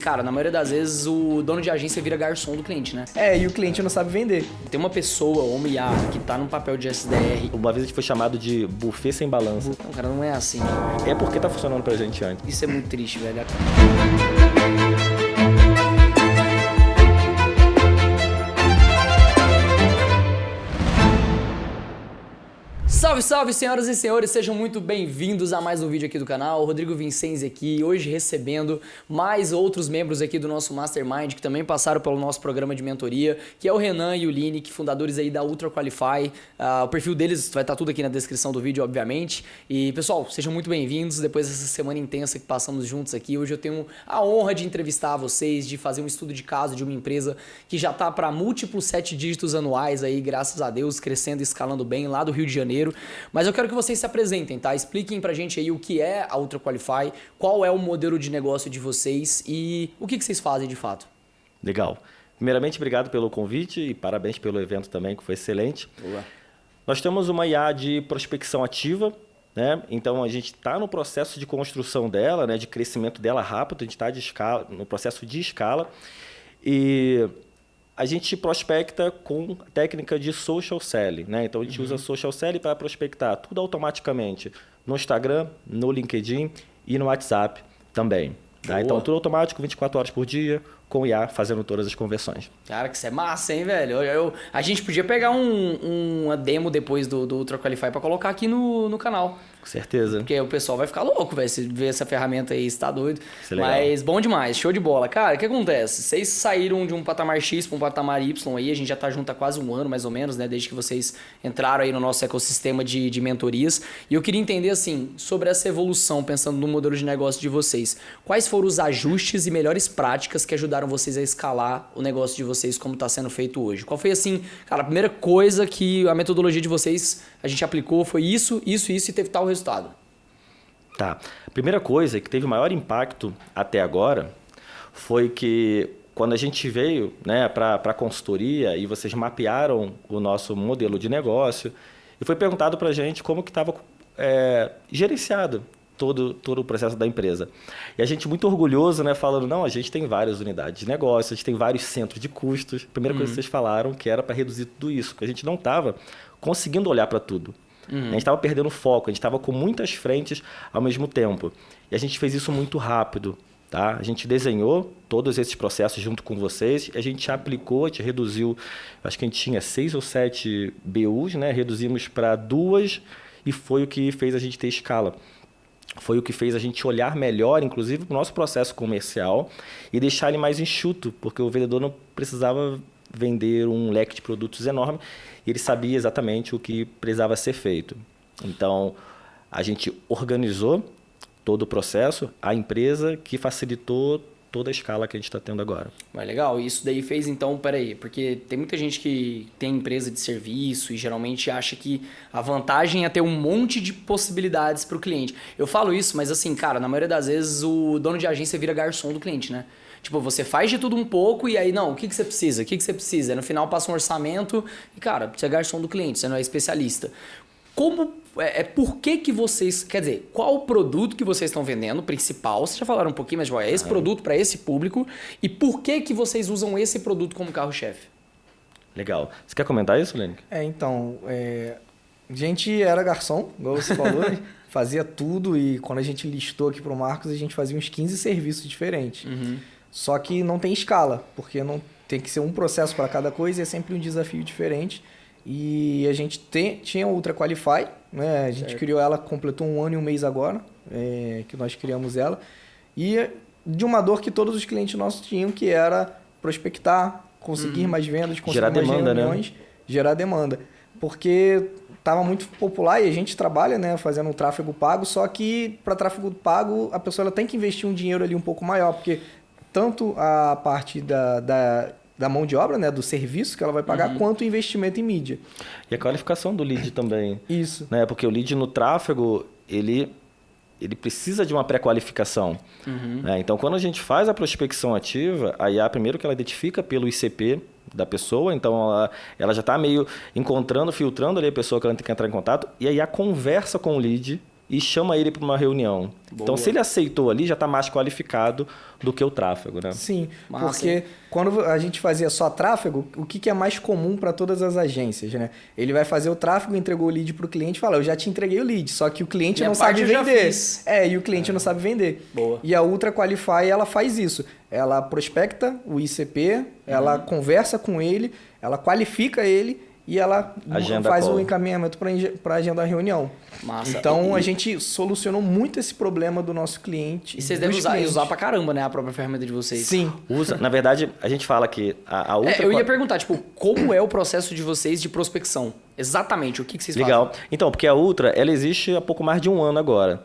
Cara, na maioria das vezes o dono de agência vira garçom do cliente, né? E o cliente não sabe vender. Tem uma pessoa, uma IA, que tá num papel de SDR. Uma vez a gente foi chamado de buffet sem balança. Não, cara, não é assim. É porque tá funcionando pra gente antes. Isso é muito triste, velho. Salve, salve, senhoras e senhores, sejam muito bem-vindos a mais um vídeo aqui do canal. Rodrigo Vincenzi aqui, hoje recebendo mais outros membros aqui do nosso Mastermind que também passaram pelo nosso programa de mentoria, que é o Renan e o Lineik, fundadores aí da Ultra Qualify. O perfil deles vai estar tudo aqui na descrição do vídeo, obviamente. E, pessoal, sejam muito bem-vindos depois dessa semana intensa que passamos juntos aqui. Hoje eu tenho a honra de entrevistar vocês, de fazer um estudo de caso de uma empresa que já está para múltiplos 7 dígitos anuais aí, graças a Deus, crescendo e escalando bem lá do Rio de Janeiro. Mas eu quero que vocês se apresentem, tá? Expliquem pra gente aí o que é a Ultra Qualify, qual é o modelo de negócio de vocês e o que vocês fazem de fato. Legal. Primeiramente, obrigado pelo convite e parabéns pelo evento também, que foi excelente. Boa. Nós temos uma IA de prospecção ativa, né? Então, a gente está no processo de construção dela, né? De crescimento dela rápido, a gente está no processo de escala. E a gente prospecta com técnica de social selling, né? Então, a gente usa social selling para prospectar tudo automaticamente no Instagram, no LinkedIn e no WhatsApp também. Tá? Então, tudo automático, 24 horas por dia, com IA fazendo todas as conversões. Cara, que isso é massa, hein, velho? A gente podia pegar uma demo depois do Ultra Qualify para colocar aqui no canal. Com certeza. Porque o pessoal vai ficar louco, velho, se ver essa ferramenta aí, você tá doido. Isso é legal. Mas bom demais, show de bola. Cara, o que acontece? Vocês saíram de um patamar X para um patamar Y aí, a gente já tá junto há quase um ano, mais ou menos, né? Desde que vocês entraram aí no nosso ecossistema de mentorias. E eu queria entender, assim, sobre essa evolução, pensando no modelo de negócio de vocês. Quais foram os ajustes e melhores práticas que ajudaram vocês a escalar o negócio de vocês como está sendo feito hoje? Qual foi, assim, cara, a primeira coisa que a metodologia de vocês, a gente aplicou foi isso e teve tal resultado? Tá. A primeira coisa que teve o maior impacto até agora foi que quando a gente veio, né, para a consultoria e vocês mapearam o nosso modelo de negócio e foi perguntado para a gente como que estava gerenciado todo o processo da empresa. E a gente muito orgulhoso, né, falando, não, a gente tem várias unidades de negócio, a gente tem vários centros de custos. A primeira coisa que vocês falaram que era para reduzir tudo isso, porque a gente não estava conseguindo olhar para tudo. A gente estava perdendo foco, a gente estava com muitas frentes ao mesmo tempo. E a gente fez isso muito rápido. Tá? A gente desenhou todos esses processos junto com vocês, a gente aplicou, a gente reduziu, acho que a gente tinha 6 ou 7 BUs, né? Reduzimos para 2 e foi o que fez a gente ter escala. Foi o que fez a gente olhar melhor, inclusive, para o nosso processo comercial e deixar ele mais enxuto, porque o vendedor não precisava vender um leque de produtos enorme e ele sabia exatamente o que precisava ser feito. Então, a gente organizou todo o processo, a empresa que facilitou toda a escala que a gente está tendo agora. Mas legal, isso daí fez então, peraí, porque tem muita gente que tem empresa de serviço e geralmente acha que a vantagem é ter um monte de possibilidades para o cliente. Eu falo isso, mas assim, cara, na maioria das vezes o dono de agência vira garçom do cliente, né? Tipo, você faz de tudo um pouco e aí, não, o que você precisa? O que você precisa? Aí no final passa um orçamento e, cara, você é garçom do cliente, você não é especialista. Por que vocês, quer dizer, qual o produto que vocês estão vendendo, principal? Vocês já falaram um pouquinho, mas é esse produto para esse público e por que vocês usam esse produto como carro-chefe? Legal. Você quer comentar isso, Lineik? A gente era garçom, igual você falou, fazia tudo e quando a gente listou aqui para o Marcos, a gente fazia uns 15 serviços diferentes. Só que não tem escala, porque não tem que ser um processo para cada coisa e é sempre um desafio diferente. E a gente tinha a Ultra Qualify, né? A gente criou ela, completou 1 ano e 1 mês agora, que nós criamos ela. E de uma dor que todos os clientes nossos tinham, que era prospectar, conseguir mais vendas, conseguir gerar mais demanda, reuniões, né? Gerar demanda. Porque estava muito popular e a gente trabalha, né, fazendo um tráfego pago, só que para tráfego pago a pessoa ela tem que investir um dinheiro ali um pouco maior, porque tanto a parte da mão de obra, né, do serviço que ela vai pagar, quanto o investimento em mídia. E a qualificação do lead também. Isso. Né? Porque o lead no tráfego, ele precisa de uma pré-qualificação. Né? Então, quando a gente faz a prospecção ativa, a IA, primeiro que ela identifica pelo ICP da pessoa, então ela já está meio encontrando, filtrando ali a pessoa que ela tem que entrar em contato, e a IA conversa com o lead e chama ele para uma reunião. Boa. Então, se ele aceitou ali, já está mais qualificado do que o tráfego, né? Sim, Massa, porque hein? quando a gente fazia só tráfego, o que é mais comum para todas as agências, né? Ele vai fazer o tráfego, entregou o lead para o cliente e fala, eu já te entreguei o lead, só que o cliente Minha não sabe parte eu já vender. fiz. E o cliente não sabe vender. Boa. E a Ultra Qualify, ela faz isso. Ela prospecta o ICP, ela conversa com ele, ela qualifica ele e ela Agenda faz call. o encaminhamento para agendar a reunião. Massa. Então, a gente solucionou muito esse problema do nosso cliente. E vocês dos devem clientes. usar pra caramba, né? A própria ferramenta de vocês. Sim. Usa. Na verdade, a gente fala que a Ultra... Eu ia perguntar, tipo, como é o processo de vocês de prospecção? Exatamente, o que vocês Legal. fazem? Então, porque a Ultra, ela existe há pouco mais de um ano agora.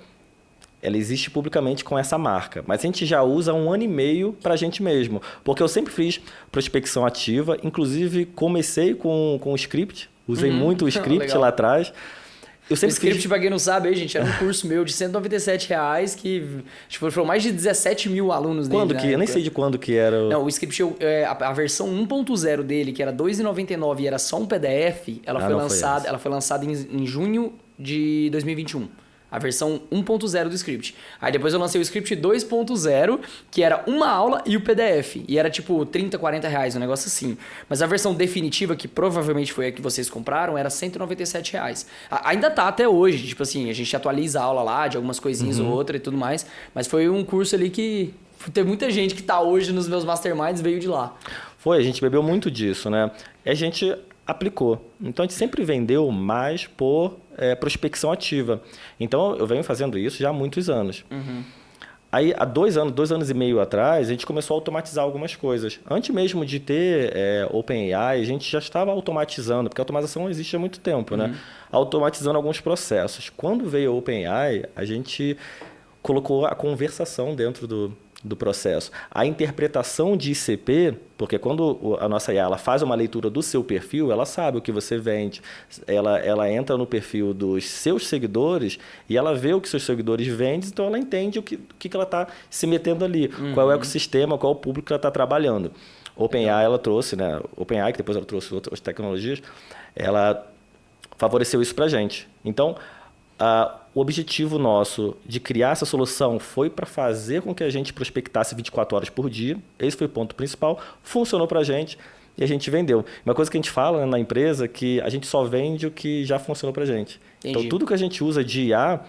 Ela existe publicamente com essa marca. Mas a gente já usa há 1 ano e meio para a gente mesmo. Porque eu sempre fiz prospecção ativa. Inclusive, comecei com o script. Usei muito o script Legal. lá atrás. Eu O sempre script, fiz... pra quem não sabe, aí, gente, era um curso meu de R$197 que tipo, foram mais de 17 mil alunos nele. Quando que? Eu nem sei de quando que era. Não, o script, a versão 1.0 dele, que era R$2,99 e era só um PDF, ela Ah, foi não foi lançada, essa. ela foi lançada em junho de 2021. A versão 1.0 do script. Aí depois eu lancei o script 2.0, que era uma aula e o PDF. E era tipo R$30, R$40, um negócio assim. Mas a versão definitiva, que provavelmente foi a que vocês compraram, era R$197. Ainda tá até hoje. Tipo assim, a gente atualiza a aula lá de algumas coisinhas ou outra e tudo mais. Mas foi um curso ali que... Tem muita gente que tá hoje nos meus masterminds veio de lá. Foi, a gente bebeu muito disso, né? E a gente aplicou. Então, a gente sempre vendeu mais por prospecção ativa. Então, eu venho fazendo isso já há muitos anos. Aí, há 2 anos e meio atrás, a gente começou a automatizar algumas coisas. Antes mesmo de ter OpenAI, a gente já estava automatizando, porque a automatização existe há muito tempo, né? Automatizando alguns processos. Quando veio a OpenAI, a gente colocou a conversação dentro do processo. A interpretação de ICP, porque quando a nossa IA ela faz uma leitura do seu perfil, ela sabe o que você vende, ela entra no perfil dos seus seguidores e ela vê o que seus seguidores vendem, então ela entende o que ela está se metendo ali, qual é o ecossistema, qual é o público que ela está trabalhando. OpenAI ela trouxe, né? OpenAI, que depois ela trouxe outras tecnologias, ela favoreceu isso para a gente. Então, o objetivo nosso de criar essa solução foi para fazer com que a gente prospectasse 24 horas por dia. Esse foi o ponto principal. Funcionou para a gente e a gente vendeu. Uma coisa que a gente fala, né, na empresa é que a gente só vende o que já funcionou para a gente. Entendi. Então, tudo que a gente usa de IA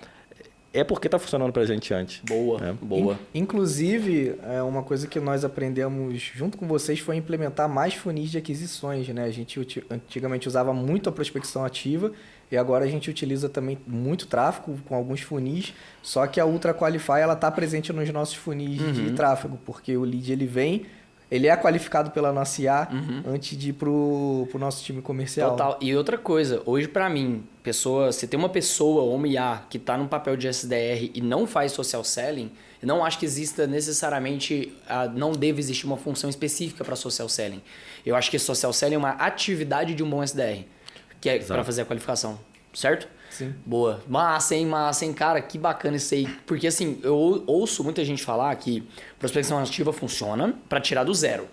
é porque está funcionando para a gente antes. Boa, né? boa. Inclusive, uma coisa que nós aprendemos junto com vocês foi implementar mais funis de aquisições, né? A gente antigamente usava muito a prospecção ativa e agora a gente utiliza também muito tráfego com alguns funis, só que a Ultra Qualify ela está presente nos nossos funis de tráfego, porque o lead ele é qualificado pela nossa IA antes de ir pro nosso time comercial. Total. E outra coisa, hoje pra mim, se tem uma pessoa ou uma IA que tá num papel de SDR e não faz social selling, eu não acho que exista necessariamente, não deve existir uma função específica para social selling. Eu acho que social selling é uma atividade de um bom SDR, que é para fazer a qualificação, certo? Sim. Boa. Massa, hein? Cara, que bacana isso aí. Porque assim, eu ouço muita gente falar que prospecção ativa funciona para tirar do zero.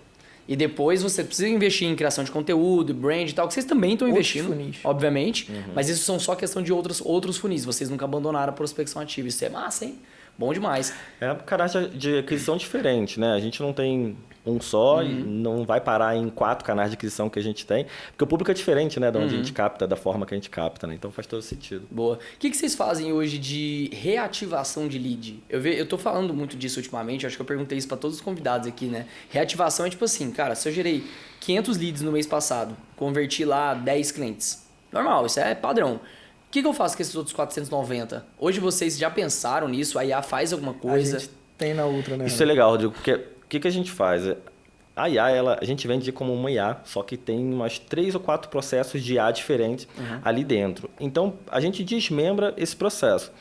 E depois você precisa investir em criação de conteúdo, brand e tal, que vocês também estão investindo, funis. obviamente. Mas isso são só questão de outros funis. Vocês nunca abandonaram a prospecção ativa. Isso é massa, hein? Bom demais. É um caráter de aquisição diferente, né? A gente não tem um só e não vai parar em 4 canais de aquisição que a gente tem, porque o público é diferente, né? De onde a gente capta, da forma que a gente capta, né? Então faz todo sentido. Boa. O que vocês fazem hoje de reativação de lead? Eu tô falando muito disso ultimamente, acho que eu perguntei isso para todos os convidados aqui, né? Reativação é tipo assim, cara, se eu gerei 500 leads no mês passado, converti lá 10 clientes. Normal, isso é padrão. O que eu faço com esses outros 490? Hoje vocês já pensaram nisso? A IA faz alguma coisa? A gente tem na Ultra, né? Isso é legal, Rodrigo, porque o que a gente faz? A IA, a gente vende como uma IA, só que tem umas 3 ou 4 processos de IA diferentes ali dentro. Então, a gente desmembra esse processo.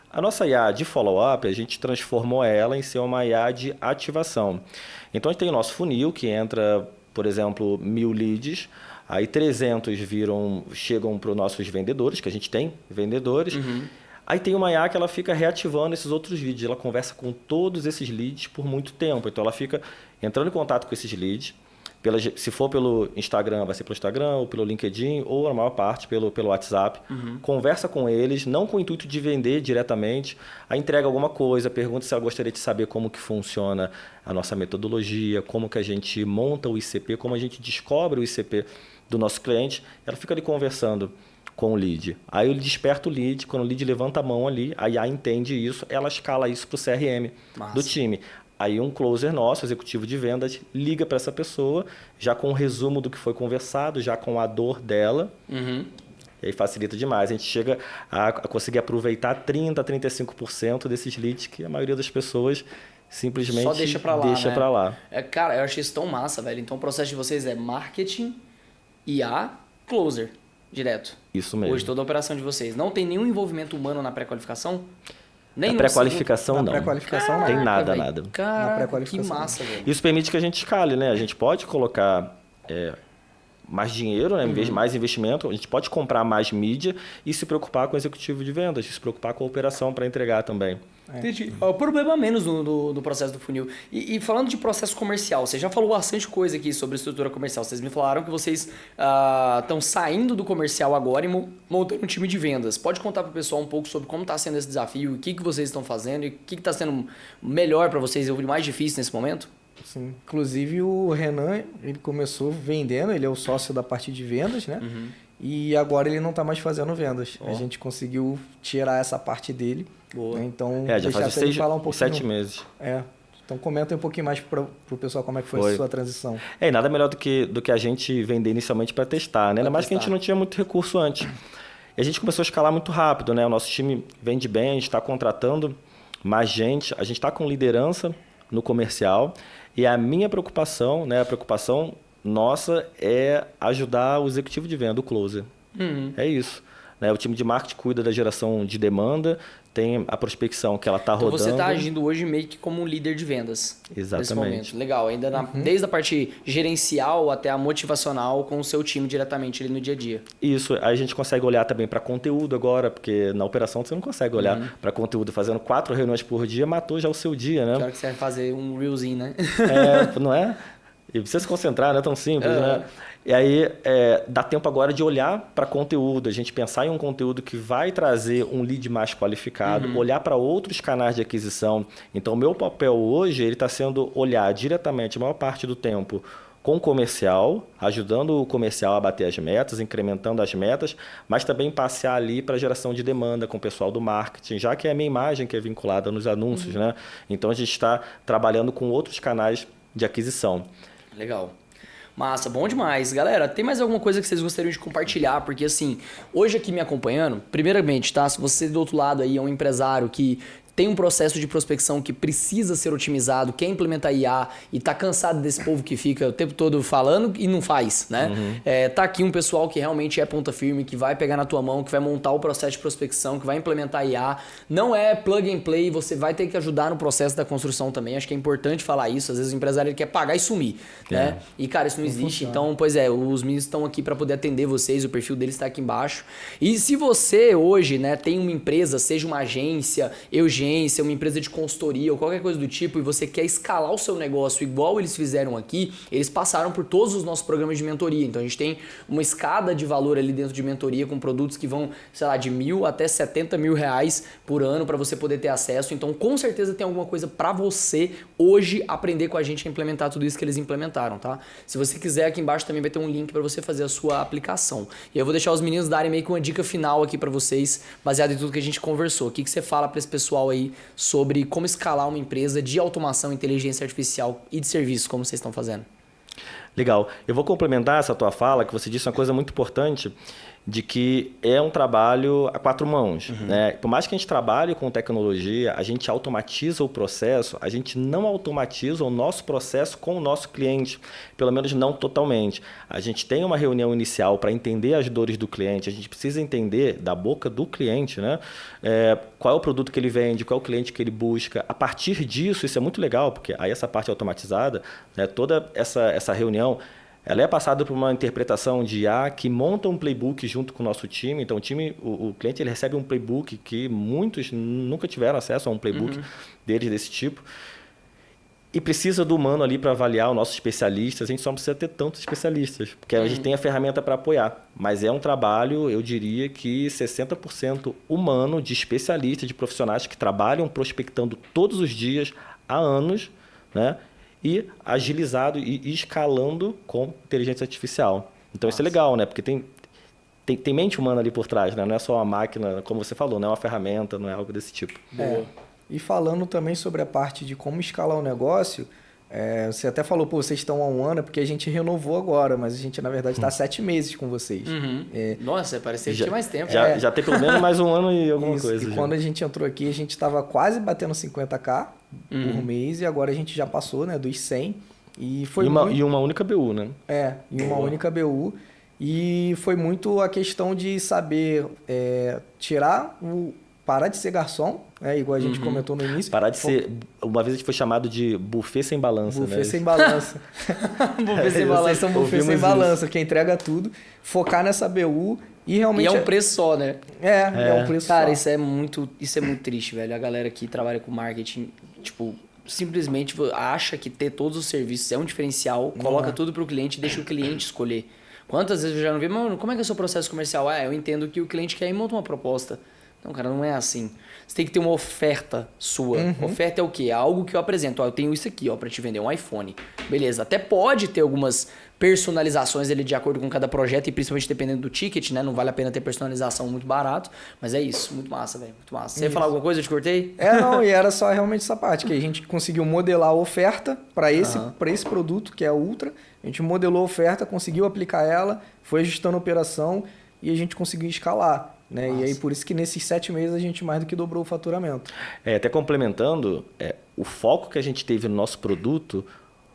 A nossa IA de follow-up, a gente transformou ela em ser uma IA de ativação. Então, a gente tem o nosso funil, que entra, por exemplo, 1000 leads, aí 300 chegam para os nossos vendedores, que a gente tem vendedores. Aí tem uma IA que ela fica reativando esses outros leads. Ela conversa com todos esses leads por muito tempo. Então, ela fica entrando em contato com esses leads, Se for pelo Instagram, vai ser pelo Instagram, ou pelo LinkedIn, ou a maior parte pelo WhatsApp. Conversa com eles, não com o intuito de vender diretamente. Aí entrega alguma coisa, pergunta se ela gostaria de saber como que funciona a nossa metodologia, como que a gente monta o ICP, como a gente descobre o ICP do nosso cliente. Ela fica ali conversando com o lead. Aí ele desperta o lead, quando o lead levanta a mão ali, a IA entende isso, ela escala isso para o CRM do time. Aí um closer nosso, executivo de vendas, liga para essa pessoa, já com um resumo do que foi conversado, já com a dor dela. E aí facilita demais. A gente chega a conseguir aproveitar 30%, 35% desses leads que a maioria das pessoas simplesmente só deixa para lá. Deixa né? para lá. Cara, eu achei isso tão massa, velho. Então o processo de vocês é marketing, IA, closer, direto. Isso mesmo. Hoje toda a operação de vocês. Não tem nenhum envolvimento humano na pré-qualificação? Nem Na no pré-qualificação Na não. pré-qualificação não. Tem nada, velho. nada. Caraca, Na que pré-qualificação. massa, velho. Isso permite que a gente escale, né? A gente pode colocar mais dinheiro, né? Mais investimento, a gente pode comprar mais mídia e se preocupar com o executivo de vendas, se preocupar com a operação para entregar também. Entendi. O problema menos do processo do funil. E falando de processo comercial, você já falou bastante coisa aqui sobre estrutura comercial. Vocês me falaram que vocês estão saindo do comercial agora e montando um time de vendas. Pode contar para o pessoal um pouco sobre como está sendo esse desafio, o que vocês estão fazendo e o que está sendo melhor para vocês e o mais difícil nesse momento? Sim. Inclusive o Renan, ele começou vendendo, ele é o sócio da parte de vendas, né? E agora ele não está mais fazendo vendas. A gente conseguiu tirar essa parte dele. Boa. Né? Então, já deixar faz até ele falar um pouquinho. 7 meses. Então comenta um pouquinho mais para o pessoal como é que foi a sua transição. E nada melhor do que a gente vender inicialmente para testar, né? Ainda mais que a gente não tinha muito recurso antes. E a gente começou a escalar muito rápido, né? O nosso time vende bem, a gente está contratando mais gente, a gente está com liderança no comercial. E a minha preocupação, né? A preocupação nossa é ajudar o executivo de venda, o closer. É isso. Né? O time de marketing cuida da geração de demanda, tem a prospecção que ela está rodando. Então você está agindo hoje meio que como um líder de vendas. Exatamente. Nesse momento. Legal. Ainda desde a parte gerencial até a motivacional com o seu time diretamente ali no dia a dia. Isso. Aí a gente consegue olhar também para conteúdo agora, porque na operação você não consegue olhar para conteúdo. Fazendo 4 reuniões por dia, matou já o seu dia, né? Que hora que você vai fazer um reelzinho, né? Não é? E precisa se concentrar, não é tão simples, né? E aí, dá tempo agora de olhar para conteúdo, a gente pensar em um conteúdo que vai trazer um lead mais qualificado, olhar para outros canais de aquisição. Então, o meu papel hoje ele está sendo olhar diretamente, a maior parte do tempo, com o comercial, ajudando o comercial a bater as metas, incrementando as metas, mas também passear ali para a geração de demanda com o pessoal do marketing, já que é a minha imagem que é vinculada nos anúncios, né? Então, a gente está trabalhando com outros canais de aquisição. Legal. Massa, bom demais. Galera, tem mais alguma coisa que vocês gostariam de compartilhar? Porque assim, hoje aqui me acompanhando, primeiramente, tá? Se você do outro lado aí é um empresário que tem um processo de prospecção que precisa ser otimizado, quer implementar IA e tá cansado desse povo que fica o tempo todo falando e não faz, né? Tá aqui um pessoal que realmente é ponta firme, que vai pegar na tua mão, que vai montar o processo de prospecção, que vai implementar IA. Não é plug and play, você vai ter que ajudar no processo da construção também. Acho que é importante falar isso. Às vezes o empresário ele quer pagar e sumir, né? E cara, isso não existe. Então, pois os meninos estão aqui para poder atender vocês, o perfil deles está aqui embaixo. E se você hoje, né, tem uma empresa, seja uma agência, uma empresa de consultoria ou qualquer coisa do tipo e você quer escalar o seu negócio igual eles fizeram aqui, eles passaram por todos os nossos programas de mentoria. Então a gente tem uma escada de valor ali dentro de mentoria com produtos que vão, sei lá, de R$1.000 até R$70.000 por ano para você poder ter acesso. Então com certeza tem alguma coisa para você hoje aprender com a gente a implementar tudo isso que eles implementaram, tá? Se você quiser, aqui embaixo também vai ter um link para você fazer a sua aplicação. E eu vou deixar os meninos darem meio que uma dica final aqui para vocês, baseado em tudo que a gente conversou. O que você fala para esse pessoal aí sobre como escalar uma empresa de automação, inteligência artificial e de serviços, como vocês estão fazendo? Legal. Eu vou complementar essa tua fala, que você disse uma coisa muito importante, de que é um trabalho a 4 mãos. Né? Por mais que a gente trabalhe com tecnologia, a gente automatiza o processo, a gente não automatiza o nosso processo com o nosso cliente, pelo menos não totalmente. A gente tem uma reunião inicial para entender as dores do cliente, a gente precisa entender da boca do cliente, né? Qual é o produto que ele vende, qual é o cliente que ele busca. A partir disso, isso é muito legal, porque aí essa parte automatizada, né, toda essa reunião, ela é passada por uma interpretação de IA que monta um playbook junto com o nosso time. Então, o cliente ele recebe um playbook que muitos nunca tiveram acesso a um playbook deles desse tipo. E precisa do humano ali para avaliar os nossos especialistas. A gente só não precisa ter tantos especialistas, porque a gente tem a ferramenta para apoiar. Mas é um trabalho, eu diria que 60% humano, de especialistas, de profissionais que trabalham prospectando todos os dias há anos, né? E agilizado e escalando com inteligência artificial. Então isso é legal, né? Porque tem mente humana ali por trás, né? Não é só uma máquina, como você falou, não é uma ferramenta, não é algo desse tipo. E falando também sobre a parte de como escalar o negócio, você até falou, pô, vocês estão há um ano, é porque a gente renovou agora, mas a gente, na verdade, está há 7 meses com vocês. Nossa, parecia que tinha mais tempo. Já tem pelo menos mais um ano e alguma coisa. E quando a gente entrou aqui, a gente estava quase batendo 50k por mês, e agora a gente já passou, né, dos 100. E foi e uma única BU, né? E uma única BU. E foi muito a questão de saber parar de ser garçom, igual a gente comentou no início. Parar de ser... Uma vez a gente foi chamado de buffet sem balança. Buffet sem balança. Buffet sem balança. Vocês são buffet sem balança, que entrega tudo. Focar nessa BU e realmente... E é um preço só, né? É um preço Cara, só. isso é muito triste, velho. A galera que trabalha com marketing, tipo, simplesmente acha que ter todos os serviços é um diferencial, coloca tudo pro cliente e deixa o cliente escolher. Quantas vezes eu já não vi, mano, como é que é o seu processo comercial? Eu entendo que o cliente quer e monta uma proposta. Não, cara, não é assim. Você tem que ter uma oferta sua. Oferta é o quê? É algo que eu apresento. Eu tenho isso aqui, para te vender um iPhone. Beleza, até pode ter algumas personalizações ali de acordo com cada projeto e principalmente dependendo do ticket, né? Não vale a pena ter personalização muito barato, mas é isso. Muito massa, velho. Muito massa. Você ia falar alguma coisa? Eu te cortei? Não, e era só realmente essa parte, que a gente conseguiu modelar a oferta para esse produto, que é a Ultra. A gente modelou a oferta, conseguiu aplicar ela, foi ajustando a operação e a gente conseguiu escalar. Né? E aí, por isso que nesses 7 meses a gente mais do que dobrou o faturamento. Até complementando, o foco que a gente teve no nosso produto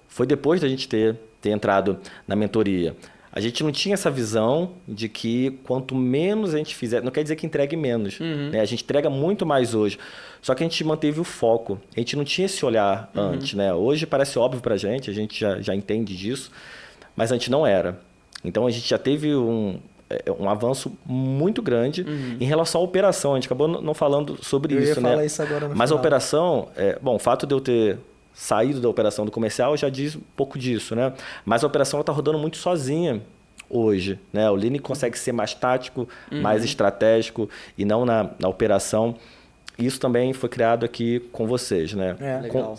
foi depois da gente ter entrado na mentoria. A gente não tinha essa visão de que quanto menos a gente fizer, não quer dizer que entregue menos. Né? A gente entrega muito mais hoje. Só que a gente manteve o foco. A gente não tinha esse olhar antes. Né? Hoje parece óbvio pra gente, a gente já entende disso, mas antes não era. Então a gente já teve um avanço muito grande em relação à operação. A gente acabou não falando sobre isso, né? Eu ia falar isso agora no Mas final. A operação... o fato de eu ter saído da operação do comercial já diz um pouco disso, né? Mas a operação está rodando muito sozinha hoje, né? O Lean consegue ser mais tático, mais estratégico e não na operação. Isso também foi criado aqui com vocês, né?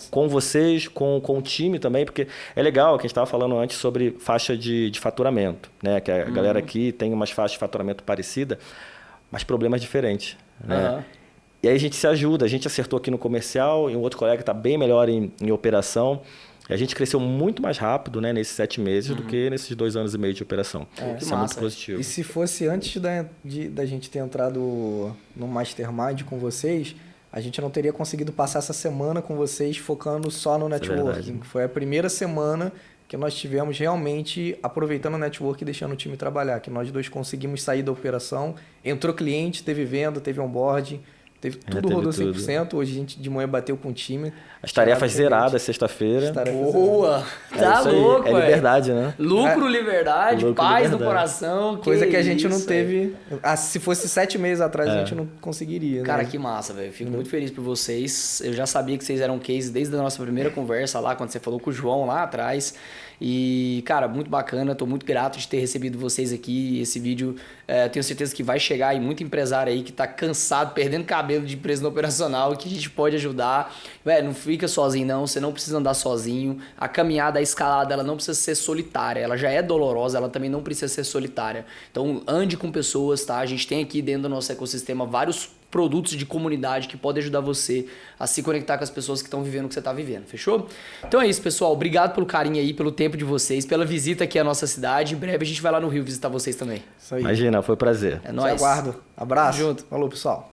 Com vocês, com o time também, porque é legal que a gente estava falando antes sobre faixa de faturamento, né? Que a galera aqui tem umas faixas de faturamento parecidas, mas problemas diferentes, né? E aí a gente se ajuda, a gente acertou aqui no comercial e um outro colega está bem melhor em operação. E a gente cresceu muito mais rápido, né, nesses 7 meses do que nesses 2 anos e meio de operação. Isso é muito positivo. E se fosse antes da gente ter entrado no Mastermind com vocês, a gente não teria conseguido passar essa semana com vocês focando só no networking. Foi a primeira semana que nós tivemos realmente aproveitando o network e deixando o time trabalhar. Que nós dois conseguimos sair da operação, entrou cliente, teve venda, teve onboarding. Tudo rodou 100%. Hoje a gente de manhã bateu com o time. As tarefas zeradas sexta-feira. Boa! Tá louco, é liberdade, né? Lucro, liberdade, paz no coração. Coisa que a gente não teve. Se fosse 7 meses atrás, a gente não conseguiria. Cara, né? que massa, velho. Fico muito feliz por vocês. Eu já sabia que vocês eram um case desde a nossa primeira conversa lá, quando você falou com o João lá atrás. E, cara, muito bacana. Tô muito grato de ter recebido vocês aqui. Esse vídeo, tenho certeza que vai chegar aí muito empresário aí que tá cansado, perdendo cabelo de empresa no operacional, que a gente pode ajudar. Velho, não fica sozinho não, você não precisa andar sozinho. A caminhada, a escalada, ela não precisa ser solitária. Ela já é dolorosa, ela também não precisa ser solitária. Então, ande com pessoas, tá? A gente tem aqui dentro do nosso ecossistema vários produtos de comunidade que podem ajudar você a se conectar com as pessoas que estão vivendo o que você está vivendo, fechou? Então é isso, pessoal. Obrigado pelo carinho aí, pelo tempo de vocês, pela visita aqui à nossa cidade. Em breve a gente vai lá no Rio visitar vocês também. Isso aí. Imagina, foi um prazer. É nóis. Te aguardo. Abraço. Tamo junto. Falou, pessoal.